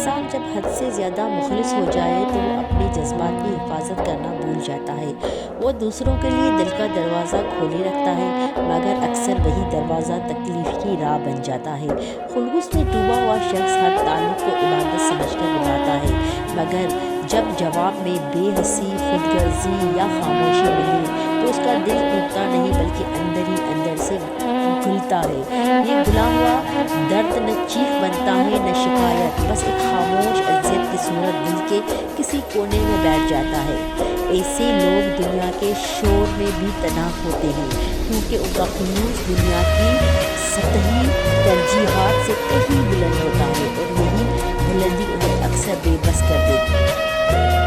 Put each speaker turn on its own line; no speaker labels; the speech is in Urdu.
انسان جب حد سے زیادہ مخلص ہو جائے تو وہ اپنے جذبات کی حفاظت کرنا بھول جاتا ہے۔ وہ دوسروں کے لیے دل کا دروازہ کھولے رکھتا ہے، مگر اکثر وہی دروازہ تکلیف کی راہ بن جاتا ہے۔ خلوص میں ڈوبا ہوا شخص ہر تعلق کو عبادت سمجھ کر نبھاتا ہے، مگر جب جواب میں بے حسی، خود غرضی یا خاموشی ملے تو اس کا دل ٹوٹتا نہیں بلکہ اندر ہی اندر سے گھلتا ہے۔ یہ گھلا ہوا درد نہ چیخ بنتا ہے نہ شکایت، بس ایک خاموش اذیت کی صورت دل کے کسی کونے میں بیٹھ جاتا ہے۔ ایسے لوگ دنیا کے شور میں بھی تنہا ہوتے ہیں، کیونکہ ان کا خلوص دنیا کی سطحی ترجیحات سے کہیں بلند ہوتا ہے، اور یہی بلندی انہیں اکثر بے بس کر دیتی ہے۔